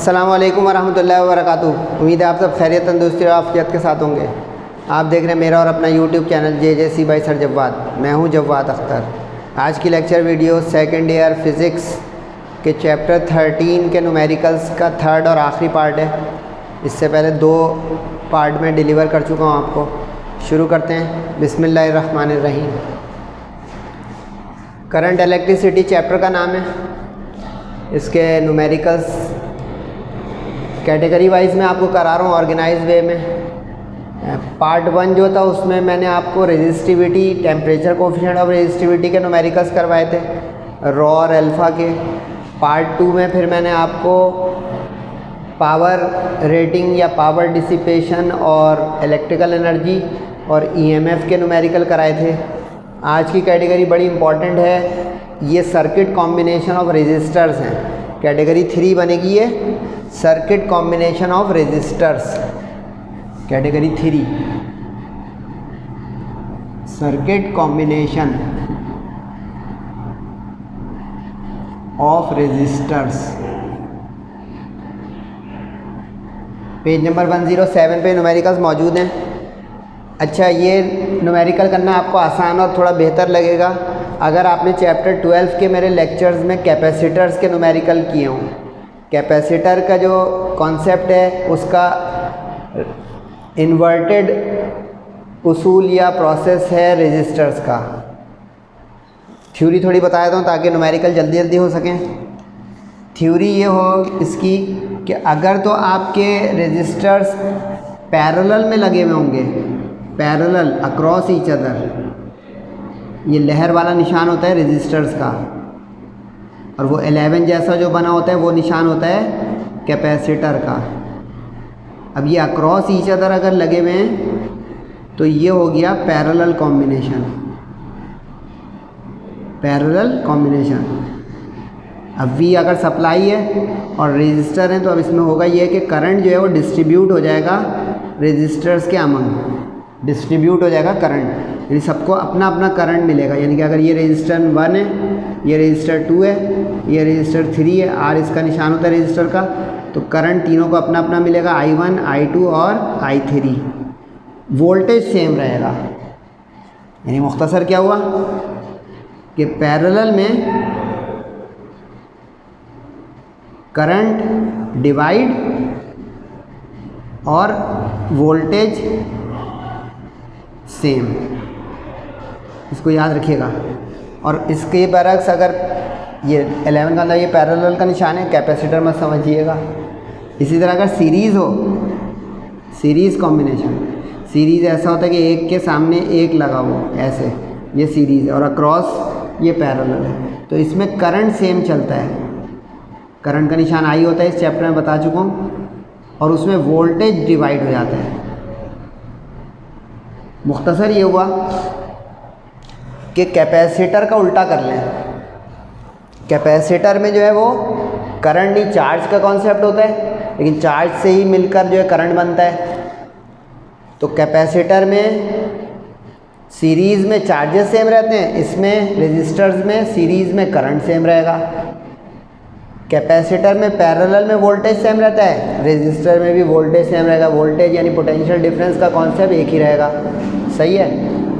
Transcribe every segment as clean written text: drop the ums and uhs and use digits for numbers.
अस्सलामु अलैकुम वरहमतुल्लाहि वबरकातुहू। उम्मीद है आप सब खैरियत, तंदुरुस्ती और आफियत के साथ होंगे। आप देख रहे हैं मेरा और अपना YouTube channel JJC by sir Jawwad. मैं हूं जव्वाद अख्तर। आज की lecture video second year physics के चैप्टर 13 के न्यूमेरिकल्स का थर्ड और आखिरी पार्ट है। इससे पहले 2 पार्ट में डिलीवर कर चुका हूं आपको। शुरू करते हैं। बिस्मिल्लाहिर्रहमानिर्रहीम। करंट इलेक्ट्रिसिटी चैप्टर का नाम है। इसके न्यूमेरिकल्स कैटेगरी वाइज में आपको करा रहा हूँ ऑर्गेनाइज वे में। पार्ट 1 जो था उसमें मैंने आपको resistivity, temperature coefficient of resistivity के न्यूमेरिकल्स करवाए थे, रॉ और अल्फ़ा के। पार्ट 2 में फिर मैंने आपको पावर रेटिंग या पावर डिसिपेशन और इलेक्ट्रिकल एनर्जी और EMF के न्यूमेरिकल कराए थे। आज की कैटेगरी बड़ी इंपॉर्टेंट है। ये सर्किट कॉम्बिनेशन ऑफ रेजिस्टर्स हैं। कैटेगरी 3 बनेगी ये circuit combination of resistors. Category 3 circuit combination of resistors. Page number 107 पे न्यूमेरिकल्स मौजूद हैं। अच्छा, ये न्यूमेरिकल करना आपको आसान और थोड़ा बेहतर लगेगा अगर आपने चैप्टर 12 के मेरे लेक्चर्स में कैपेसिटर्स के न्यूमेरिकल किए हों। कैपेसिटर का जो कॉन्सेप्ट है उसका इन्वर्टेड उसूल या प्रोसेस है रेजिस्टर्स का। थ्योरी थोड़ी बता देता हूँ ताकि न्यूमेरिकल जल्दी जल्दी हो सकें। थ्योरी ये हो इसकी कि अगर तो आपके रेजिस्टर्स पैरेलल में लगे हुए होंगे, पैरेलल अक्रॉस ईच अदर, ये लहर वाला निशान होता है रेजिस्टर्स का, और वो 11 जैसा जो बना होता है वो निशान होता है कैपेसिटर का। अब ये अक्रॉस ईच अदर अगर लगे हुए हैं तो ये हो गया पैरेलल कॉम्बिनेशन। Parallel combination. अब V अगर सप्लाई है और रेजिस्टर है तो अब इसमें होगा ये कि करंट जो है वो डिस्ट्रीब्यूट हो जाएगा रेजिस्टर्स के अमंग। डिस्ट्रीब्यूट हो जाएगा करंट, यानी सबको अपना अपना करंट मिलेगा। यानी कि अगर ये रेजिस्टर 1 है, ये रेजिस्टर 2 है, ये रेजिस्टर 3 है, R इसका निशान होता है रेजिस्टर का, तो करंट तीनों को अपना अपना मिलेगा, I1, I2 और I3। वोल्टेज सेम रहेगा। यानी मुख्तसर क्या हुआ कि पैरेलल में करंट डिवाइड और वोल्टेज सेम। इसको याद रखिएगा। और इसके बरक्स अगर ये 11 का अंदर ये पैरेलल का निशान है, कैपेसिटर मत समझिएगा। इसी तरह अगर सीरीज़ हो, सीरीज़ कॉम्बिनेशन, सीरीज़ ऐसा होता है कि एक के सामने एक लगा हो, ऐसे ये सीरीज़ है, और अक्रॉस ये पैरेलल है, तो इसमें करंट सेम चलता है। करंट का निशान I होता है, इस चैप्टर में बता चुका हूँ, और उसमें वोल्टेज डिवाइड हो जाता है। मुख्तसर ये हुआ कि कैपेसिटर का उल्टा कर लें। कैपेसिटर में जो है वो करंट नहीं, चार्ज का कॉन्सेप्ट होता है, लेकिन चार्ज से ही मिलकर जो है करंट बनता है। तो कैपेसिटर में सीरीज़ में चार्जेस सेम रहते हैं, इसमें रेजिस्टर्स में सीरीज़ में करंट सेम रहेगा। कैपेसिटर में पैरेलल में वोल्टेज सेम रहता है, रेजिस्टर में भी वोल्टेज सेम रहेगा। वोल्टेज यानी पोटेंशियल डिफरेंस का कॉन्सेप्ट एक ही रहेगा। सही है।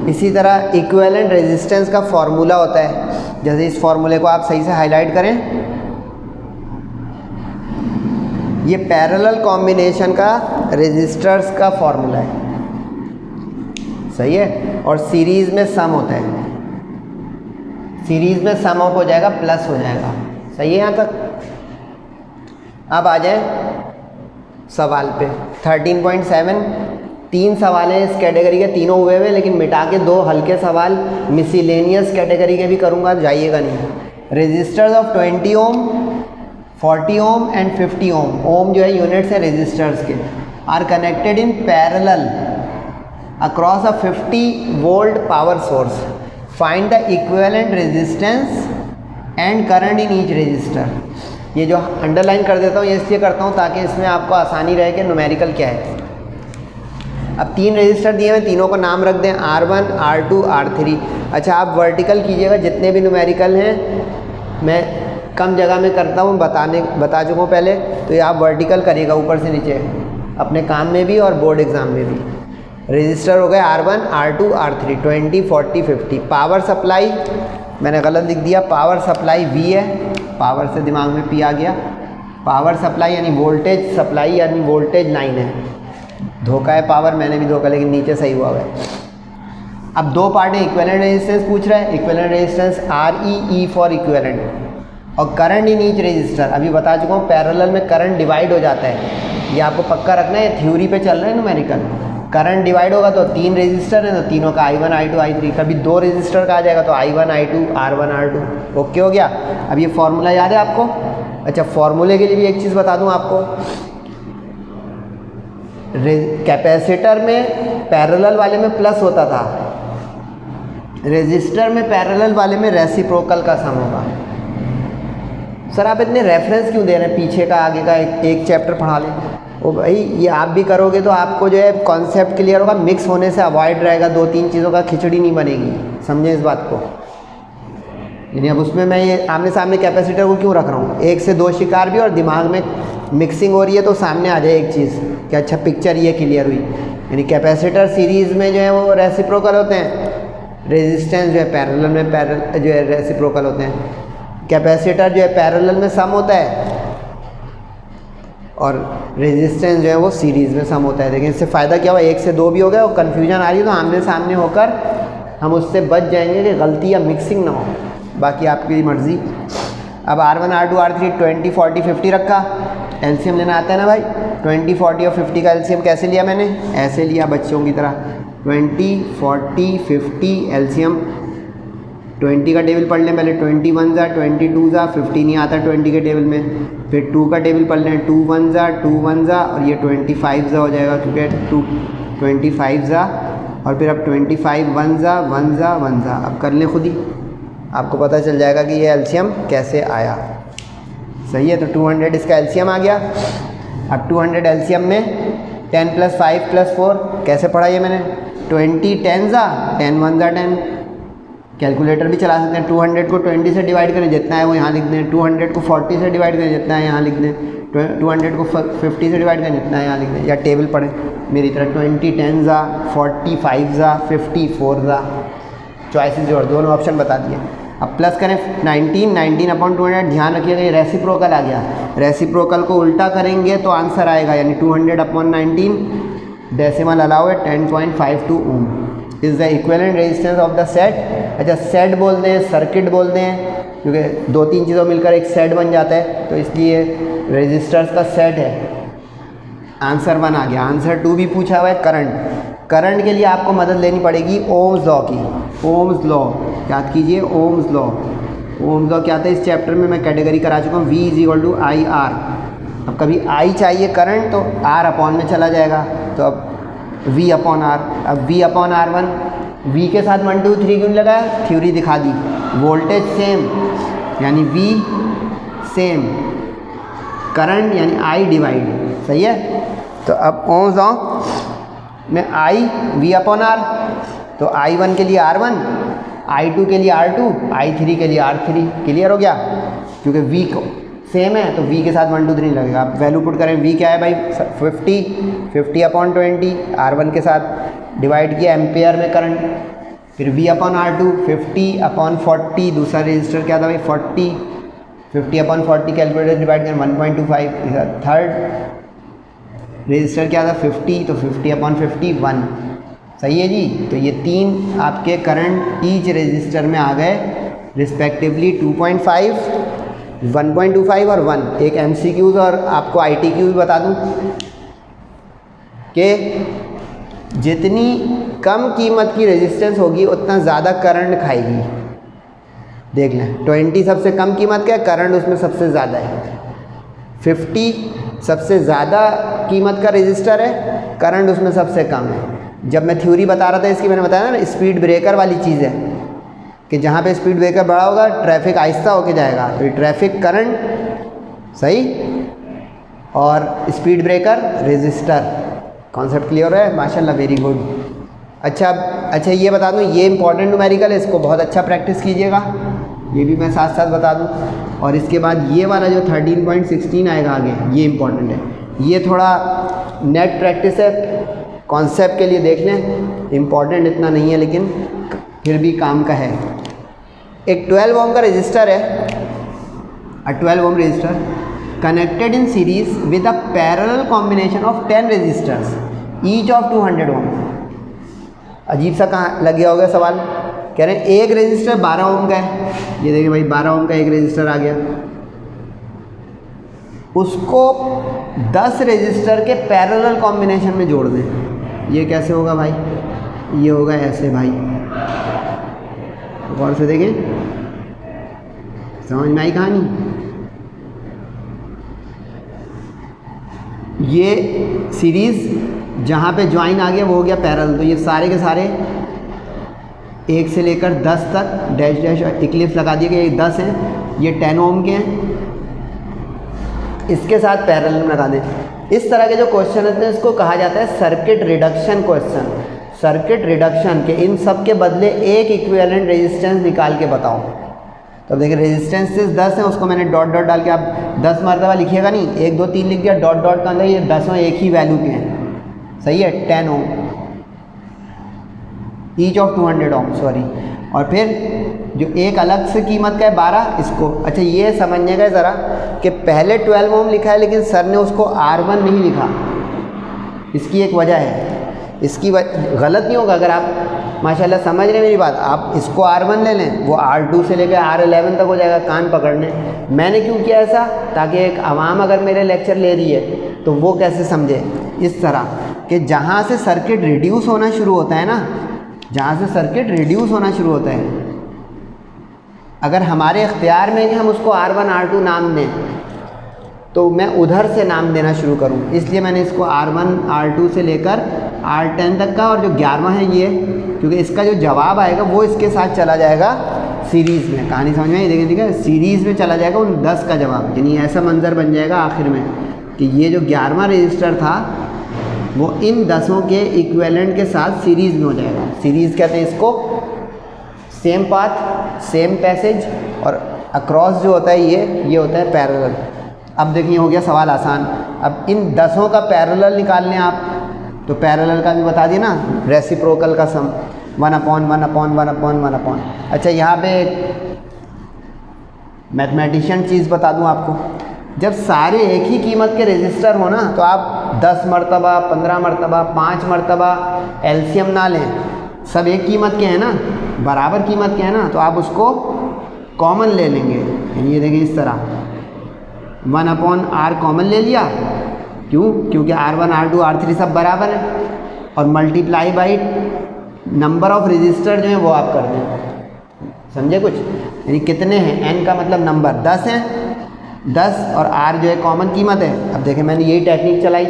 इसी तरह इक्विवेलेंट रेजिस्टेंस का फार्मूला होता है। जैसे इस फार्मूले को आप सही से हाईलाइट करें, ये पैरेलल कॉम्बिनेशन का रेजिस्टर्स का फार्मूला है। सही है। और सीरीज़ में सम होता है, सीरीज़ में सम अप हो जाएगा, प्लस हो जाएगा। सही है यहाँ तक। अब आ जाए सवाल पे। 13.7 3 सवाल हैं इस कैटेगरी के, तीनों हुए हुए, लेकिन मिटा के 2 हल्के सवाल मिसलेनियस कैटेगरी के भी करूँगा, जाइएगा नहीं। Resistors of 20 ohm, 40 ohm and 50 ohm, ohm जो है यूनिट्स है रेजिस्टर्स के, are connected in parallel across a 50 volt power source. Find the equivalent resistance and current in each resistor. ये जो अंडरलाइन कर देता हूँ ये इसलिए करता हूँ ताकि इसमें आपको आसानी रहे कि न्यूमेरिकल क्या है। अब 3 रेजिस्टर दिए हैं, तीनों को नाम रख दें R1, R2, R3। अच्छा, आप वर्टिकल कीजिएगा। जितने भी न्यूमेरिकल हैं मैं कम जगह में करता हूँ, बता चुका हूँ पहले, तो ये आप वर्टिकल करिएगा ऊपर से नीचे, अपने काम में भी और बोर्ड एग्जाम में भी। रजिस्टर हो गए R1, R2, R3, 20, 40, 50। Power supply मैंने गलत लिख दिया, पावर सप्लाई V है, पावर से दिमाग में P आ गया। पावर सप्लाई यानी वोल्टेज सप्लाई यानी वोल्टेज 9 है, धोखा है पावर, मैंने भी धोखा, लेकिन नीचे सही हुआ है। अब दो पार्ट है, इक्विवेलेंट रेजिस्टेंस पूछ रहा है, equivalent resistance RE for equivalent, और करंट इन ईच रजिस्टर। अभी बता चुका हूँ पैरेलल में करंट डिवाइड हो जाता है, ये आपको पक्का रखना है, थ्योरी पे चल रहा है न्यूमेरिकल। करंट डिवाइड होगा तो 3 रेजिस्टर है, तो तीनों का I1, I2, I3, कभी 2 रेजिस्टर का आ जाएगा तो I1, I2, R1, R2। Okay हो गया। अब ये फॉर्मूला याद है आपको? अच्छा, फॉर्मूले के लिए भी एक चीज़ बता दूं आपको, कैपेसिटर में पैरेलल वाले में प्लस होता था, रेजिस्टर में पैरेलल वाले में रेसिप्रोकल का सम होगा। सर आप इतने रेफरेंस क्यों दे रहे हैं, पीछे का आगे का एक चैप्टर पढ़ा लें। ओ भाई, ये आप भी करोगे तो आपको जो है कॉन्सेप्ट क्लियर होगा, मिक्स होने से अवॉइड रहेगा, 2-3 चीज़ों का खिचड़ी नहीं बनेगी, समझे इस बात को। यानी अब उसमें मैं ये आमने सामने कैपेसिटर को क्यों रख रहा हूँ, 1 से 2 शिकार भी और दिमाग में मिक्सिंग हो रही है तो सामने आ जाए एक चीज़ कि अच्छा पिक्चर ये क्लियर हुई। यानी कैपेसिटर सीरीज़ में जो है वो रेसिप्रोकल होते हैं, रेजिस्टेंस जो है पैरेलल में जो है रेसिप्रोकल होते हैं। कैपेसिटर जो है पैरेलल में सम होता है और रेजिस्टेंस जो है वो सीरीज़ में सम होता है। लेकिन इससे फ़ायदा क्या हुआ, 1 से 2 भी हो गया, और कन्फ्यूजन आ रही है तो आमने सामने होकर हम उससे बच जाएंगे कि गलती या मिक्सिंग ना हो, बाकी आपकी मर्ज़ी। अब R1, R2, R3, 20, 40, 50 रखा, एलसीएम लेना आता है ना भाई। 20, 40 और 50 का एलसीएम कैसे लिया मैंने, ऐसे लिया बच्चों की तरह, 20, 40, 50 एलसीएम। 20 का टेबल पढ़ लें पहले, 21 ज़ा 22 ज़ा 50 नहीं आता 20 के टेबल में, फिर 2 का टेबल पढ़ लें, 21 ज़ा 21 ज़ा और ये 25 ज़ा हो जाएगा क्योंकि 25 ज़ा, और फिर अब 25 1 ज़ा 1 ज़ा 1 ज़ा। अब कर लें खुद ही, आपको पता चल जाएगा कि ये एलसीएम कैसे आया। सही है, तो 200 इसका एलसीएम आ गया। अब 200 एलसीएम में 10 + 5 + 4 कैसे पढ़ा ये मैंने, 20 10 ज़ा 10 1 ज़ा 10। कैलकुलेटर भी चला सकते हैं, 200 को 20 से डिवाइड करें जितना है वो यहाँ लिख दें, 200 को 40 से डिवाइड करें जितना है यहाँ लिख दें, 200 को 50 से डिवाइड करें जितना है यहाँ लिख दें, या टेबल पढ़ें मेरी तरह, 20 10 ज़ा 40 5 ज़ा 50 4 ज़ा। चॉइसेस जोड़, दोनों ऑप्शन बता दिए। अब प्लस करें 19/200, ध्यान रखिएगा ये रेसिप्रोकल आ गया, रेसिप्रोकल को उल्टा करेंगे तो आंसर आएगा, यानी 200/19, डेसिमल अलाउ है 10.52 ohm is the equivalent resistance of the set. अच्छा, सेट बोलते हैं, सर्किट बोलते हैं, क्योंकि 2-3 चीज़ों मिलकर एक सेट बन जाता है, तो इसलिए रेजिस्टर्स का सेट है। आंसर 1 आ गया। आंसर 2 भी पूछा हुआ है, करंट। करंट के लिए आपको मदद लेनी पड़ेगी ओम्स लॉ की। ओम्स लॉ याद कीजिए, ओम्स लॉ। ओम्स लॉ क्या था इस चैप्टर में मैं कैटेगरी करा चुका हूँ, V = IR। अब कभी I चाहिए करंट तो R अपॉन में चला जाएगा, तो अब V/R। अब V/R1, V के साथ 1 2 3 क्यों लगाया, थ्योरी दिखा दी। वोल्टेज सेम यानी V सेम, करंट यानी I डिवाइड, सही है। तो अब ओम्स लॉ में I V/R, तो I1 के लिए R1, I2 के लिए R2, I3 के लिए R3। क्लियर हो गया, क्योंकि V को सेम है तो V के साथ 1 2 3 लगेगा। आप वैल्यू पुट करें, V क्या है भाई 50/20, R1 के साथ डिवाइड किया एम्पेयर में करंट, फिर V/R2 50/40, दूसरा रजिस्टर क्या था भाई 40, 50/40 कैलकुलेटर डिवाइड करें 1.25, थर्ड रजिस्टर क्या था 50, तो 50/50 1। सही है जी। तो ये 3 आपके करंट ईच रजिस्टर में आ गए रिस्पेक्टिवली 2.5, 1.25 और 1। एक MCQs और आपको ITQ भी बता दूं कि जितनी कम कीमत की रेजिस्टेंस होगी उतना ज़्यादा करंट खाएगी। देख लें, 20 सबसे कम कीमत का है, करंट उसमें सबसे ज़्यादा है। 50 सबसे ज़्यादा कीमत का रजिस्टर है, करंट उसमें सबसे कम है। जब मैं थ्योरी बता रहा था इसकी, मैंने बताया ना स्पीड ब्रेकर वाली चीज़ है कि जहाँ पे स्पीड ब्रेकर बड़ा होगा ट्रैफिक आहिस्ता होके जाएगा, तो ट्रैफिक करंट सही, और speed breaker register. Concept clear है, माशाल्लाह, वेरी गुड। अच्छा ये बता दूँ, ये इंपॉर्टेंट न्यूमेरिकल है, इसको बहुत अच्छा प्रैक्टिस कीजिएगा। ये भी मैं साथ साथ बता दूं। और इसके बाद ये वाला जो 13.16 आएगा आगे, ये इम्पॉर्टेंट है। ये थोड़ा नेट प्रैक्टिस है, कॉन्सेप्ट के लिए देख लें, इम्पॉर्टेंट इतना नहीं है लेकिन फिर भी काम का है। एक 12 ओम का रजिस्टर है, 12 ohm register connected in series with a parallel combination of 10 registers each of 200 ohm. अजीब सा कहाँ लग गया होगा सवाल, कह रहे हैं एक रजिस्टर 12 ओम का है, ये देखिए भाई 12 ओम का एक रजिस्टर आ गया, उसको 10 रजिस्टर के पैरेलल कॉम्बिनेशन में जोड़ दें। ये कैसे होगा भाई, ये होगा ऐसे भाई, गौर से देखें, समझ में आई कहानी। ये सीरीज़ जहाँ पे ज्वाइन आ गया वो हो गया पैरेलल, तो ये सारे के सारे 1 से लेकर 10 तक डैश डैश इक्लिप्स लगा दिए गए, ये 10 हैं, ये 10 ओम के हैं, इसके साथ पैरेलल में लगा दें। इस तरह के जो क्वेश्चन होते हैं इसको कहा जाता है circuit reduction question. Circuit reduction के इन सब के बदले एक इक्विवेलेंट रेजिस्टेंस निकाल के बताओ। तो देखिए रेजिस्टेंसेस 10 हैं, उसको मैंने डॉट डॉट डाल के, आप 10 मरतबा लिखिएगा नहीं, 1 2 3 लिख दिया, डॉट डॉट का अंदर ये 10 एक ही वैल्यू के हैं, सही है, 10 ओम ईच ऑफ 200 ओम, सॉरी। और फिर जो एक अलग से कीमत का है 12, इसको अच्छा ये समझिएगा ज़रा कि पहले 12 ओम लिखा है लेकिन सर ने उसको R1 नहीं लिखा, इसकी एक वजह है, इसकी गलत नहीं होगा अगर आप माशाल्लाह समझ रहे हैं मेरी बात, आप इसको R1 ले लें, वो R2 से लेकर R11 तक हो जाएगा, कान पकड़ने। मैंने क्यों किया ऐसा, ताकि एक आवाम अगर मेरे लेक्चर ले रही है तो वो कैसे समझे, इस तरह कि जहाँ से सर्किट रिड्यूस होना शुरू होता है ना, जहाँ से सर्किट रिड्यूस होना शुरू होता है, अगर हमारे इख्तियार में कि हम उसको R1 R2 नाम दें तो मैं उधर से नाम देना शुरू करूं, इसलिए मैंने इसको R1 R2 से लेकर R10 तक का, और जो 11वां है ये, क्योंकि इसका जो जवाब आएगा वो इसके साथ चला जाएगा सीरीज़ में। कहानी समझ में आई, देखें ठीक है, सीरीज़ में चला जाएगा उन 10 का जवाब, यानी ऐसा मंजर बन जाएगा आखिर में कि ये जो 11वां रजिस्टर था वो इन 10 के इक्विवेलेंट के साथ सीरीज़ में हो जाएगा। सीरीज़ कहते हैं इसको, सेम पाथ सेम पैसेज, और अक्रॉस जो होता है ये होता है पैरेलल। अब देखिए हो गया सवाल आसान। अब इन 10 का पैरेलल निकाल लें आप, तो पैरेलल का भी बता दिए ना, रेसिप्रोकल का सम 1/1/1/1/1। अच्छा यहाँ पे मैथमेटिशियन चीज़ बता दूँ आपको, जब सारे एक ही कीमत के रजिस्टर हो ना तो आप 10 मरतबा 15 मरतबा 5 मरतबा एलसीएम ना लें, सब एक कीमत के हैं ना, बराबर कीमत के हैं ना, तो आप उसको कॉमन ले लेंगे। यानी ये देखिए इस तरह 1/R कॉमन ले लिया, क्यों, क्योंकि R1 R2 R3 सब बराबर है, और multiply by number of register जो है वो आप कर दें, समझे कुछ, यानी कितने हैं, n का मतलब नंबर 10 हैं, 10 और R जो है कॉमन कीमत है। अब देखें मैंने यही टेक्निक चलाई,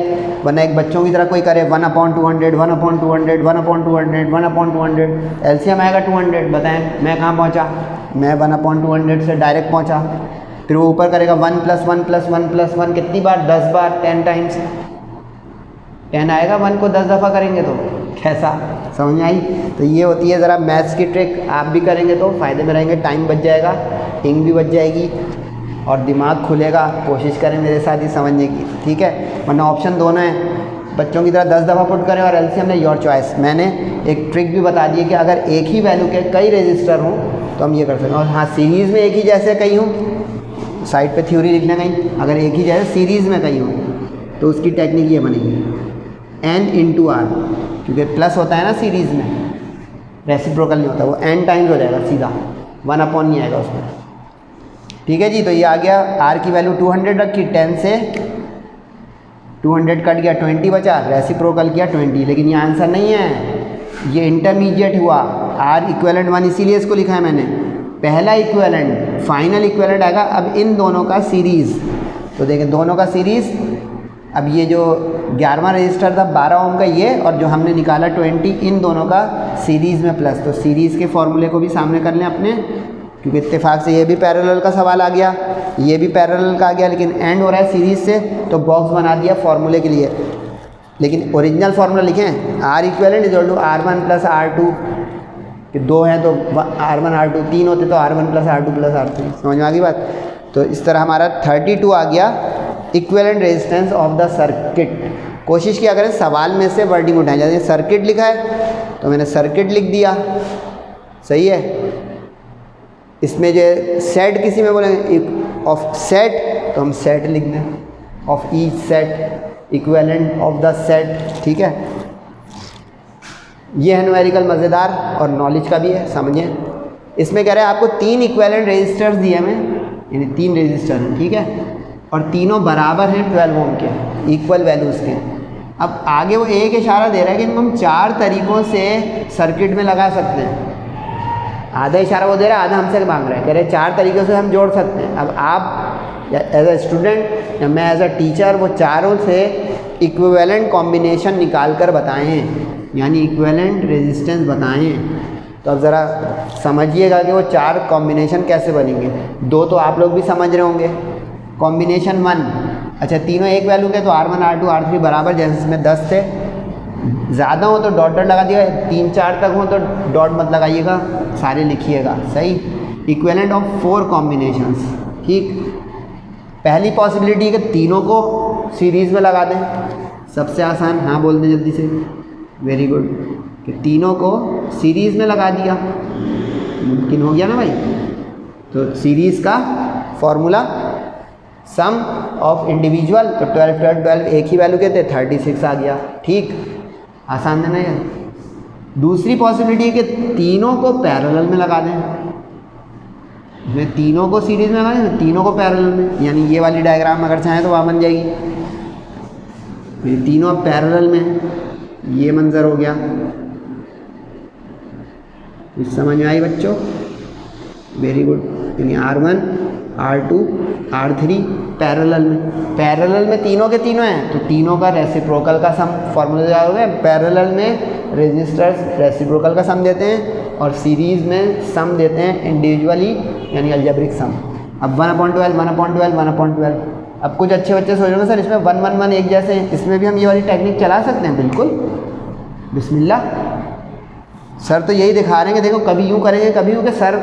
वरना एक बच्चों की तरह कोई करे 1/200 1/200 1/200 1/200 एलसीएम आएगा 200, बताएं मैं कहाँ पहुँचा, मैं 1/200 से डायरेक्ट पहुँचा, फिर वो ऊपर करेगा 1 + 1 + 1 + 1 कितनी बार, 10 बार, 10 टाइम्स 10 आएगा, 1 को 10 दफ़ा करेंगे तो कैसा, समझ में आई। तो ये होती है ज़रा मैथ्स की ट्रिक, आप भी करेंगे तो फ़ायदे में रहेंगे, टाइम बच जाएगा, इंक भी बच जाएगी और दिमाग खुलेगा। कोशिश करें मेरे साथ ही समझने की, ठीक है, वरना ऑप्शन दोनों हैं, बच्चों की तरह 10 दफ़ा पुट करें और एलसीएम ने योर चॉइस। मैंने एक ट्रिक भी बता दी है कि अगर एक ही वैल्यू के कई रजिस्टर हों तो हम ये कर सकते हैं, और हाँ सीरीज़ में एक ही जैसे कई हों, साइड पे थ्योरी लिखना कहीं, अगर एक ही जैसे सीरीज़ में कहीं हो तो उसकी टेक्निक ये बनेगी n × R, क्योंकि प्लस होता है ना सीरीज़ में, रेसिप्रोकल नहीं होता, वो n टाइम्स हो जाएगा सीधा, 1/ नहीं आएगा उसमें, ठीक है जी। तो ये आ गया, R की वैल्यू 200 रखी, 10 से 200 कट गया, 20 बचा, रेसिप्रोकल किया 20, लेकिन ये आंसर नहीं है, ये इंटरमीडिएट हुआ, R = 1 इसीलिए इसको लिखा है मैंने, पहला इक्विवेलेंट, फाइनल इक्विवेलेंट आएगा अब इन दोनों का सीरीज़। तो देखें दोनों का सीरीज़, अब ये जो 11वां रजिस्टर था 12 ओम का ये, और जो हमने निकाला 20, इन दोनों का सीरीज़ में प्लस, तो सीरीज़ के फॉर्मूले को भी सामने कर लें अपने, क्योंकि इत्तेफाक से ये भी पैरेलल का सवाल आ गया, ये भी पैरेलल का आ गया, लेकिन एंड हो रहा है सीरीज़ से, तो बॉक्स बना दिया फॉर्मूले के लिए, लेकिन ओरिजिनल फार्मूला लिखें, R = R1 + R2 कि 2 हैं तो R1 R2, 3 होते तो R1 + R2 + R3। समझ में आ गई बात। तो इस तरह हमारा 32 आ गया equivalent resistance of the circuit. कोशिश किया करें सवाल में से वर्डिंग उठाएं। जैसे सर्किट लिखा है तो मैंने सर्किट लिख दिया, सही है। इसमें जो सेट किसी में बोलेंगे ऑफ सेट तो हम सेट लिख दें, of each set, equivalent of the set, ठीक है। ये है न्यूमेरिकल मज़ेदार और नॉलेज का भी है, समझिए। इसमें कह रहे हैं आपको 3 इक्विवेलेंट रेजिस्टर्स दिए हमें, यानी 3 रेजिस्टर हैं, ठीक है, और तीनों बराबर हैं 12 ओम के, इक्वल वैल्यूज़ के। अब आगे वो एक इशारा दे रहा है कि हम 4 तरीक़ों से सर्किट में लगा सकते हैं। आधा इशारा वो दे रहा है, आधा हमसे मांग रहा है, कह रहे 4 तरीक़ों से हम जोड़ सकते हैं। अब आप एज ए स्टूडेंट या मैं एज अ टीचर वो चारों से इक्विवेलेंट कॉम्बिनेशन निकाल कर बताएँ, यानी इक्विवेलेंट रेजिस्टेंस बताएँ। तो अब ज़रा समझिएगा कि वो 4 कॉम्बिनेशन कैसे बनेंगे। 2 तो आप लोग भी समझ रहे होंगे। कॉम्बिनेशन 1, अच्छा तीनों एक वैल्यू के तो R1 R2 R3 बराबर, जैसे इसमें 10 थे, ज़्यादा हो तो डॉट डॉट लगा दिया, 3-4 तक हो तो डॉट मत लगाइएगा, सारे लिखिएगा, सही। इक्विवेलेंट ऑफ 4 कॉम्बिनेशंस, ठीक। पहली पॉसिबिलिटी है कि तीनों को सीरीज़ में लगा दें, सबसे आसान, हाँ बोल दें जल्दी से, वेरी गुड, कि तीनों को सीरीज़ में लगा दिया, मुमकिन हो गया ना भाई। तो सीरीज़ का फॉर्मूला सम ऑफ इंडिविजुअल, तो 12 12 12 एक ही वैल्यू के थे, 36 आ गया, ठीक, आसान है ना यार। दूसरी पॉसिबिलिटी है कि तीनों को पैरेलल में लगा दें, मैं तीनों को सीरीज़ में लगा दें, तीनों को पैरेलल में, यानी ये वाली डायग्राम अगर चाहें तो वहाँ बन जाएगी, ये तीनों अब पैरेलल में, ये मंजर हो गया। इस समझ में आई बच्चों, वेरी गुड। यानी R1 R2 R3 पैरेलल में तीनों के तीनों हैं, तो तीनों का रेसिप्रोकल का सम फॉर्मूला क्या हो गया, पैरेलल में रेजिस्टर्स रेसिप्रोकल का सम देते हैं और सीरीज़ में सम देते हैं इंडिविजुअली, यानी अलजेब्रिक सम। अब 1/12 1/12 1/12। अब कुछ अच्छे बच्चे सोच रहे हैं सर इसमें 1 1 1 एक जैसे हैं, इसमें भी हम ये वाली टेक्निक चला सकते हैं, बिल्कुल, बिस्मिल्लाह। सर तो यही दिखा रहे हैं कि देखो कभी यूँ करेंगे कभी यूँ, कि सर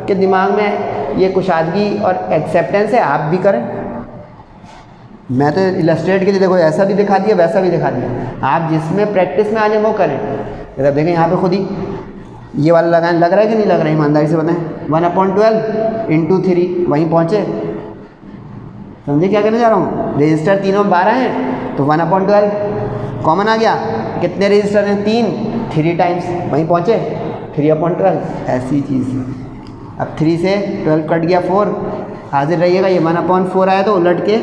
के दिमाग में ये कुशादगी और एक्सेप्टेंस है, आप भी करें। मैं तो इलस्ट्रेट के लिए देखो ऐसा भी दिखा दिया वैसा भी दिखा दिया, आप जिसमें प्रैक्टिस में आ जाए वो करें। जरा देखें यहाँ पे खुद ही ये वाला लगाने लग रहा है कि नहीं लग रहा है, ईमानदारी से बताएं। 1/12 × 3, वहीं पहुँचे, समझे क्या कहने जा रहा हूँ। रजिस्टर तीनों 12 हैं तो 1/12 कॉमन आ गया, कितने रजिस्टर हैं 3, 3 टाइम्स, वहीं पहुँचे 3/12, ऐसी चीज़। अब 3 से 12 कट गया 4, हाजिर रहिएगा, ये 1/4 आया तो उलट के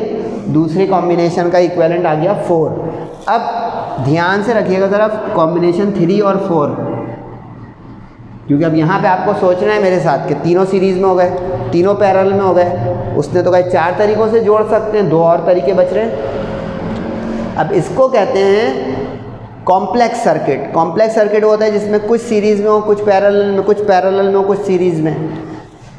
दूसरे कॉम्बिनेशन का इक्विवेलेंट आ गया 4। अब ध्यान से रखिएगा ज़रा कॉम्बिनेशन 3 और 4, क्योंकि अब यहाँ पे आपको सोचना है मेरे साथ कि तीनों सीरीज़ में हो गए, तीनों पैरेलल में हो गए। उसने तो कहा 4 तरीक़ों से जोड़ सकते हैं, 2 और तरीके बच रहे हैं। अब इसको कहते हैं कॉम्प्लेक्स सर्किट। कॉम्प्लेक्स सर्किट होता है जिसमें कुछ सीरीज़ में हो, कुछ पैरेलल में, कुछ पैरेलल में हो, कुछ सीरीज़ में,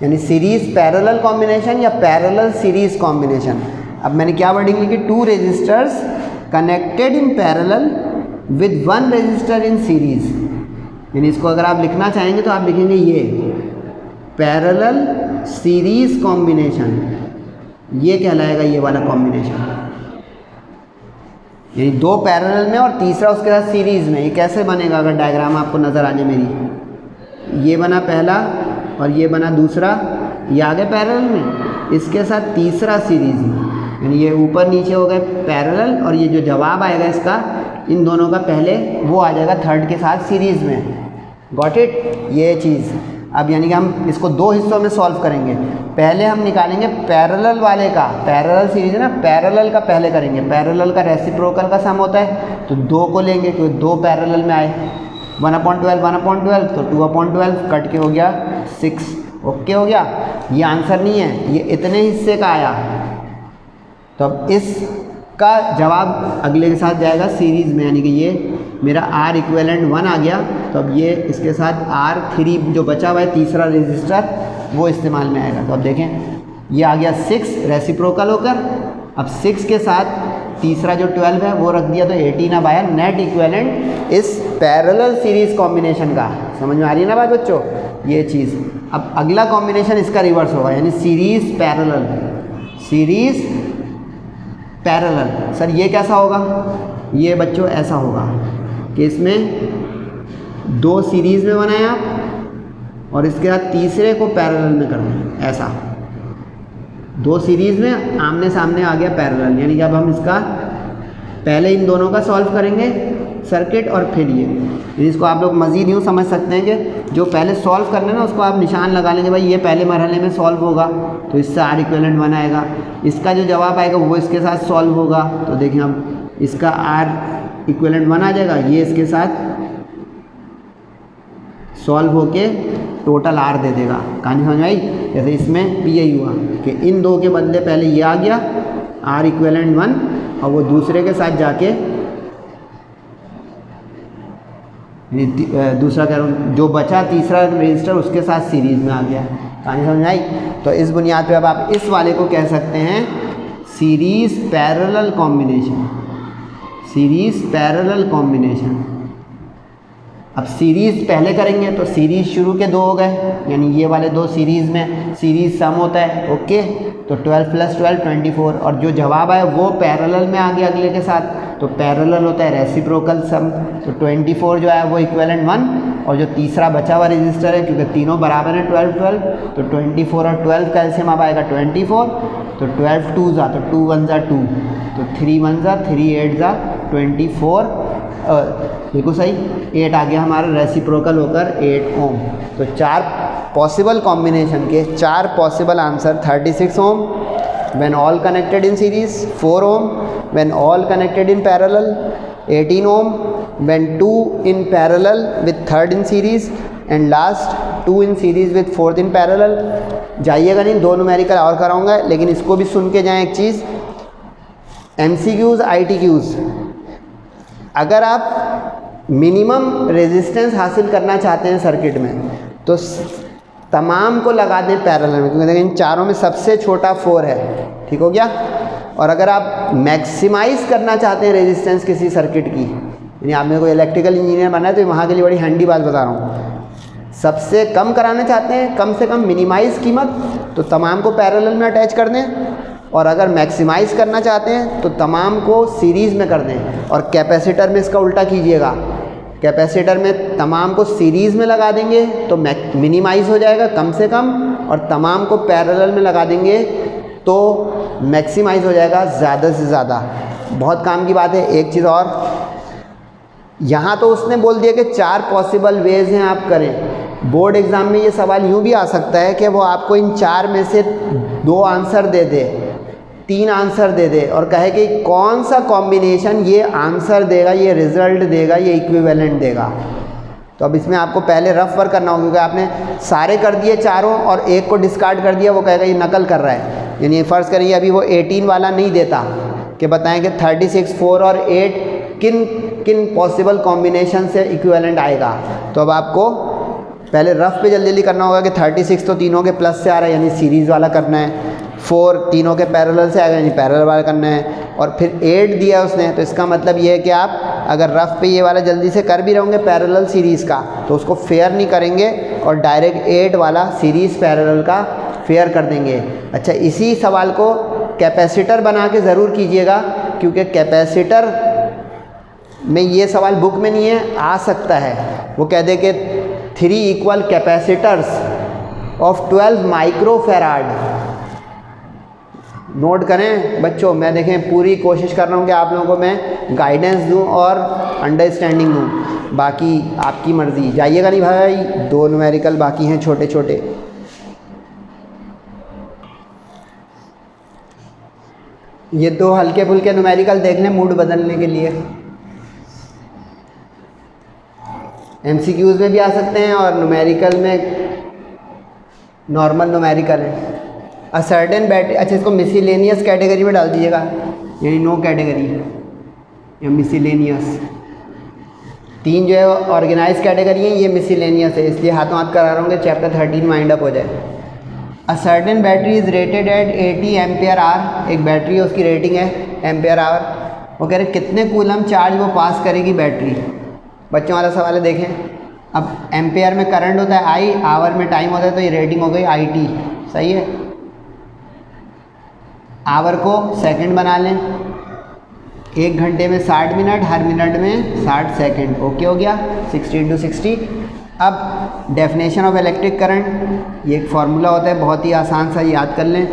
यानी सीरीज़ पैरेलल कॉम्बिनेशन या पैरेलल सीरीज़ कॉम्बिनेशन। अब मैंने क्या वर्डिंग लिखी, 2 resistors connected in parallel with 1 resistor in series, यानी इसको अगर आप लिखना चाहेंगे तो आप लिखेंगे ये पैरेलल सीरीज़ कॉम्बिनेशन, ये कहलाएगा ये वाला कॉम्बिनेशन, यानी 2 पैरेलल में और तीसरा उसके साथ सीरीज़ में। ये कैसे बनेगा अगर डायग्राम आपको नज़र आ जाए मेरी, ये बना पहला और ये बना दूसरा, ये आ गए पैरेलल में, इसके साथ तीसरा सीरीज़ में, यानी ये ऊपर नीचे हो गए पैरेलल, और ये जो जवाब आएगा इसका इन दोनों का पहले वो आ जाएगा थर्ड के साथ सीरीज़ में। गॉट इट, ये चीज़। अब यानी कि हम इसको 2 हिस्सों में सॉल्व करेंगे। पहले हम निकालेंगे पैरेलल वाले का, पैरेलल सीरीज है ना, पैरेलल का पहले करेंगे। पैरेलल का रेसिप्रोकल का सम होता है तो 2 को लेंगे क्योंकि 2 पैरेलल में आए। 1/12 1/12 तो 2/12 कट के हो गया 6। ओके हो गया, ये आंसर नहीं है, ये इतने हिस्से का आया। तो अब इसका जवाब अगले के साथ जाएगा सीरीज़ में, यानी कि ये मेरा R इक्विवेलेंट 1 आ गया, तो अब ये इसके साथ R3 जो बचा हुआ है तीसरा रेजिस्टर वो इस्तेमाल में आएगा। तो अब देखें ये आ गया 6 रेसिप्रोकल होकर, अब 6 के साथ तीसरा जो 12 है वो रख दिया, तो 18 अब आया नेट इक्विवेलेंट इस पैरेलल सीरीज कॉम्बिनेशन का। समझ में आ रही है ना बात बच्चों, ये चीज़। अब अगला कॉम्बिनेशन इसका रिवर्स होगा, यानी series parallel. Series parallel, sir ये कैसा होगा? ये बच्चों ऐसा होगा कि इसमें 2 सीरीज में बनाए आप और इसके बाद तीसरे को पैरेलल में करना है, ऐसा 2 सीरीज में आमने सामने आ गया पैरेलल। यानी कि अब हम इसका पहले इन दोनों का सॉल्व करेंगे सर्किट और फिर ये। इसको आप लोग मज़ीद यूँ समझ सकते हैं कि जो पहले सॉल्व करना है ना उसको आप निशान लगा लेंगे, भाई ये पहले मरहले में सॉल्व होगा तो इससे आर इक्विवेलेंट 1 आएगा, इसका जो जवाब आएगा वो इसके साथ सॉल्व होगा, तो देखिए अब इसका आर इक्विवेलेंट 1 आ जाएगा, ये इसके साथ सॉल्व होके टोटल आर दे देगा। कहानी समझ आई? जैसे इसमें भी यही हुआ कि इन 2 के बदले पहले ये आ गया आर इक्विवेलेंट 1 और वो दूसरे के साथ जाके दूसरा कह रहा हूँ जो बचा तीसरा रजिस्टर उसके साथ सीरीज में आ गया। कहानी समझ आई? तो इस बुनियाद पे अब आप इस वाले को कह सकते हैं series parallel combination. Series parallel combination. अब सीरीज़ पहले करेंगे तो सीरीज़ शुरू के 2 हो गए, यानी ये वाले 2 सीरीज़ में सीरीज़ सम होता है, ओके। तो 12 + 12 24 और जो जवाब आया वो पैरेलल में आ गया अगले के साथ, तो पैरेलल होता है रेसिप्रोकल सम। तो 24 जो है वो इक्विवेलेंट 1 और जो तीसरा बचा हुआ रजिस्टर है क्योंकि तीनों बराबर है 12 12, तो 24 और 12 का एलसीएम अब आएगा 24, तो 12 2 जा तो 2 1 जा 2, तो 3 1 जा 3 8 जा 24, देखो सही 8 आ गया हमारा रेसिप्रोकल होकर 8 ओम। तो 4 पॉसिबल कॉम्बिनेशन के 4 possible answer 36 ohm when all connected in series, 4 ohm when all connected in parallel, 18 ohm when 2 in parallel with third in series and last 2 in series with fourth in parallel। जाइएगा नहीं, 2 numerical और कराऊंगा, लेकिन इसको भी सुन के जाएं एक चीज़, MCQs ITQs। अगर आप मिनिमम रेजिस्टेंस हासिल करना चाहते हैं सर्किट में तो तमाम को लगा दें पैरेलल में, क्योंकि देखिए इन चारों में सबसे छोटा 4 है, ठीक हो गया। और अगर आप मैक्सिमाइज़ करना चाहते हैं रेजिस्टेंस किसी सर्किट की, यानी आपने कोई इलेक्ट्रिकल इंजीनियर बनना है तो वहाँ के लिए बड़ी हैंडी बात बता रहा हूँ, सबसे कम कराना चाहते हैं कम से कम मिनिमाइज़ कीमत, तो तमाम को पैरेलल में अटैच कर दें। और अगर मैक्सिमाइज़ करना चाहते हैं तो तमाम को सीरीज़ में कर दें। और कैपेसिटर में इसका उल्टा कीजिएगा, कैपेसिटर में तमाम को सीरीज़ में लगा देंगे तो मिनिमाइज़ हो जाएगा कम से कम, और तमाम को पैरेलल में लगा देंगे तो मैक्सिमाइज़ हो जाएगा ज़्यादा से ज़्यादा। बहुत काम की बात है। एक चीज़ और, यहाँ तो उसने बोल दिया कि 4 पॉसिबल वेज़ हैं आप करें। बोर्ड एग्ज़ाम में ये सवाल यूँ भी आ सकता है कि वो आपको इन 4 में से 2 आंसर दे दे, 3 आंसर दे दे और कहे कि कौन सा कॉम्बिनेशन ये आंसर देगा, ये रिज़ल्ट देगा, ये इक्विवेलेंट देगा। तो अब इसमें आपको पहले रफ वर्क करना होगा, क्योंकि आपने सारे कर दिए चारों और एक को डिस्कार्ड कर दिया, वो कहेगा ये नकल कर रहा है। यानी फ़र्ज़ करिए अभी वो 18 वाला नहीं देता कि बताएं कि 36, 4 और 8 किन किन पॉसिबल कॉम्बिनेशन से इक्विवेलेंट आएगा। तो अब आपको पहले रफ पे जल्दी जल्दी करना होगा कि 36 तो तीनों के प्लस से आ रहा है, यानी सीरीज़ वाला करना है। 4 तीनों के पैरेलल से आएगा, यानी पैरेलल वाला करना है। और फिर 8 दिया उसने, तो इसका मतलब ये है कि आप अगर रफ पे ये वाला जल्दी से कर भी रहोगे पैरेलल सीरीज़ का, तो उसको फेयर नहीं करेंगे और डायरेक्ट 8 वाला सीरीज़ पैरेलल का फेयर कर देंगे। अच्छा, इसी सवाल को कैपेसिटर बना के ज़रूर कीजिएगा, क्योंकि कैपेसिटर में ये सवाल बुक में नहीं है, आ सकता है। वो कह दे कि 3 equal capacitors of 12 microfarad. Note करें बच्चों, मैं देखें पूरी कोशिश कर रहा हूँ कि आप लोगों को मैं गाइडेंस दूँ और अंडरस्टैंडिंग दूँ, बाकी आपकी मर्ज़ी। जाइएगा नहीं भाई, 2 न्यूमेरिकल बाकी हैं छोटे छोटे। ये 2 हल्के फुल्के न्यूमेरिकल देख लें मूड बदलने के लिए। MCQs में भी आ सकते हैं और न्यूमेरिकल में नॉर्मल न्यूमेरिकल है। अ सर्टेन बैटरी, अच्छा इसको मिसलेनियस कैटेगरी में डाल दीजिएगा, यानी नो कैटेगरी या मिसलेनियस। 3 जो है ऑर्गेनाइज कैटेगरी है, ये मिसलेनियस है, इसलिए हाथों हाथ करा रहा हूँ कि चैप्टर 13 वाइंड अप हो जाए। A certain battery is rated eight 80 ampere hour. एक बैटरी है उसकी रेटिंग है एम्पियर आवर। वो कह रहे कितने कूलम चार्ज वो पास करेगी बैटरी। बच्चों वाला सवाल है, देखें। अब एम्पेयर में करंट होता है आई, आवर में टाइम होता है, तो ये रेटिंग हो गई IT। सही है। आवर को सेकंड बना लें, 1 घंटे में 60 मिनट, हर मिनट में 60 सेकंड। ओके हो गया, 60 × 60। अब डेफिनेशन ऑफ इलेक्ट्रिक करंट, ये एक फार्मूला होता है, बहुत ही आसान सा याद कर लें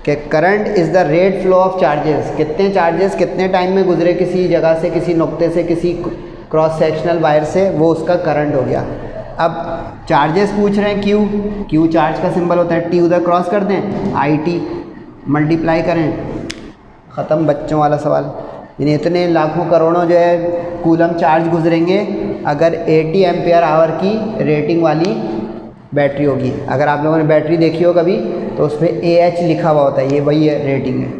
कि current is the rate flow of charges. कितने चार्जेस कितने टाइम में गुजरे किसी जगह से, किसी नुक्ते से, किसी क्रॉस सेक्शनल वायर से, वो उसका करंट हो गया। अब चार्जेस पूछ रहे हैं, क्यू चार्ज का सिंबल होता है, T उधर क्रॉस कर दें, IT मल्टीप्लाई करें, ख़त्म बच्चों वाला सवाल। यानी इतने लाखों करोड़ों जो है कूलम चार्ज गुजरेंगे अगर 80 एम्पेयर आवर की रेटिंग वाली बैटरी होगी। अगर आप लोगों ने बैटरी देखी हो कभी तो उस पर AH लिखा हुआ होता है, ये वही है रेटिंग है।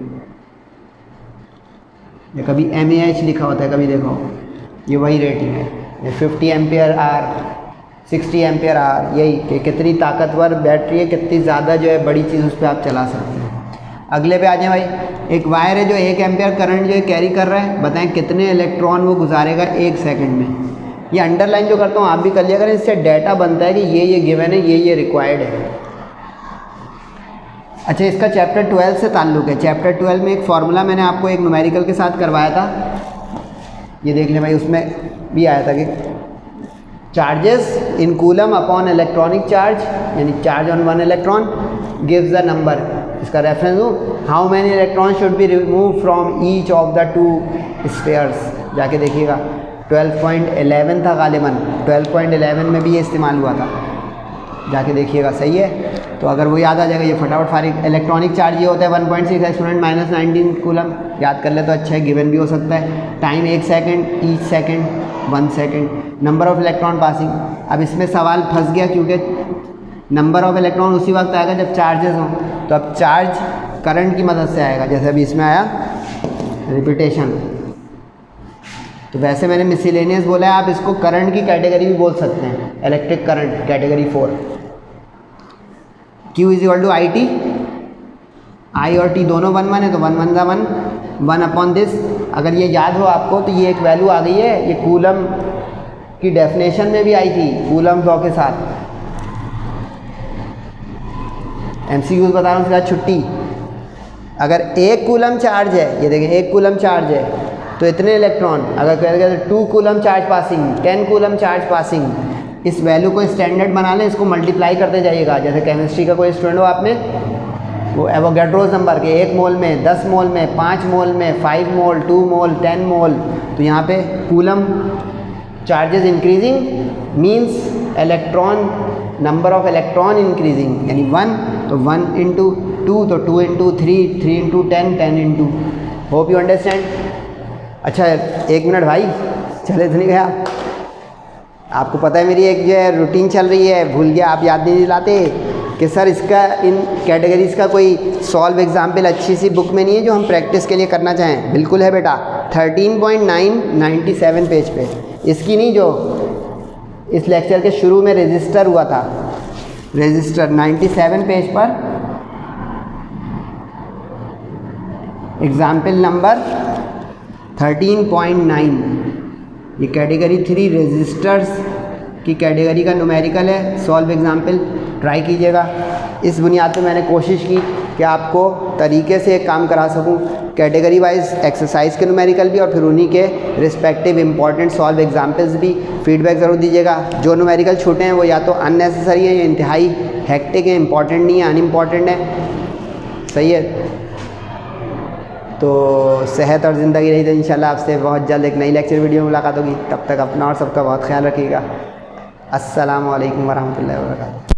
या कभी MAH लिखा होता है, कभी देखो, ये वही रेटिंग है। ये 50 एम्पेयर आवर, 60 एम्पेयर आवर, यही कि कितनी ताकतवर बैटरी है, कितनी ज़्यादा जो है बड़ी चीज़ उस पर आप चला सकते हैं। अगले पे आ जाए भाई। एक वायर है जो 1 एम्पेयर करंट जो है कैरी कर रहा है, बताएं कितने इलेक्ट्रॉन वो गुजारेगा 1 सेकंड में। ये अंडरलाइन जो करता हूँ आप भी कर लिया करें, इससे डाटा बनता है कि ये गिवन है, ये रिक्वायर्ड है। अच्छा, इसका चैप्टर 12 से ताल्लुक़ है। चैप्टर 12 में एक फार्मूला मैंने आपको एक न्यूमेरिकल के साथ करवाया था, ये देख लें भाई। उसमें भी आया था कि charges in coulomb upon electronic charge, यानी charge on 1 electron gives the number. इसका रेफरेंस दूँ, how many electron should be remove from each of the 2 spheres. जाके देखिएगा, 12.11 था गालिबन, 12.11 में भी ये इस्तेमाल हुआ था, जाके देखिएगा। सही है, तो अगर वो याद आ जाएगा ये फटाफट फारिग। इलेक्ट्रॉनिक चार्ज ये होता है 1.6 एक्सपोनेंट -19 कूलम, याद कर ले तो अच्छा है, गिवन भी हो सकता है। Time 1 second, each second 1 second. Number of electron passing, अब इसमें सवाल फंस गया क्योंकि नंबर ऑफ इलेक्ट्रॉन उसी वक्त आएगा जब चार्जेस हों, तो अब चार्ज करंट की मदद से आएगा, जैसे अभी इसमें आया रिपीटेशन। तो वैसे मैंने मिसलेनियस बोला है, आप इसको करंट की कैटेगरी भी बोल सकते हैं, electric current category 4। Q = IT, I और T दोनों 1 1 है, तो 1 1 = 1, 1 अपॉन दिस। अगर ये याद हो आपको तो ये एक वैल्यू आ गई है, ये कूलम की डेफिनेशन में भी आई थी कूलम लॉ के साथ। MCQs बता रहा हूँ, उसके बाद छुट्टी। अगर 1 कूलम चार्ज है, ये देखें 1 कूलम चार्ज है, तो इतने इलेक्ट्रॉन। अगर कहेंगे 2 coulomb charge passing, 10 coulomb charge passing, इस वैल्यू को स्टैंडर्ड बना लें, इसको मल्टीप्लाई करते जाइएगा। जैसे केमिस्ट्री का कोई स्टूडेंट हो आप में, वो एवोगैड्रोस नंबर के 1 मोल में, 10 मोल में, 5 मोल में, 5 मोल, 2 मोल, 10 मोल, तो यहाँ पे coulomb charges increasing means electron, number of electron increasing, यानी 1, तो 1 × 2, तो 2 × 3, 3 × 10, 10 × होप यू अंडरस्टैंड। अच्छा 1 मिनट भाई, चले तो नहीं गया। आपको पता है मेरी एक जो है रूटीन चल रही है, भूल गया, आप याद नहीं दिलाते कि सर इसका इन कैटेगरीज़ का कोई सॉल्व एग्जाम्पल अच्छी सी बुक में नहीं है जो हम प्रैक्टिस के लिए करना चाहें। बिल्कुल है बेटा, 13.997 पेज पे। इसकी नहीं, जो इस लेक्चर के शुरू में रजिस्टर हुआ था, रजिस्टर 97 पेज पर एग्जाम्पल नंबर 13.9, ये कैटेगरी 3 रजिस्टर्स की कैटेगरी का न्यूमेरिकल है। सॉल्व एग्जाम्पल ट्राई कीजिएगा। इस बुनियाद पे मैंने कोशिश की कि आपको तरीके से एक काम करा सकूं, कैटेगरी वाइज एक्सरसाइज के न्यूमेरिकल भी और फिर उन्हीं के रिस्पेक्टिव इंपॉर्टेंट सॉल्व एग्जाम्पल्स भी। फीडबैक ज़रूर दीजिएगा। जो न्यूमेरिकल छूटे हैं वो या तो अननेसेसरी हैं या इंतहाई हेक्टिक हैं, इंपॉर्टेंट नहीं है, अनइम्पॉर्टेंट है। सही है, तो सेहत और ज़िंदगी रही तो इंशाल्लाह आपसे बहुत जल्द एक नई लेक्चर वीडियो में मुलाकात होगी। तब तक अपना और सबका बहुत ख्याल रखिएगा। अस्सलामु अलैकुम वरहमतुल्लाहि वबरकातुहू।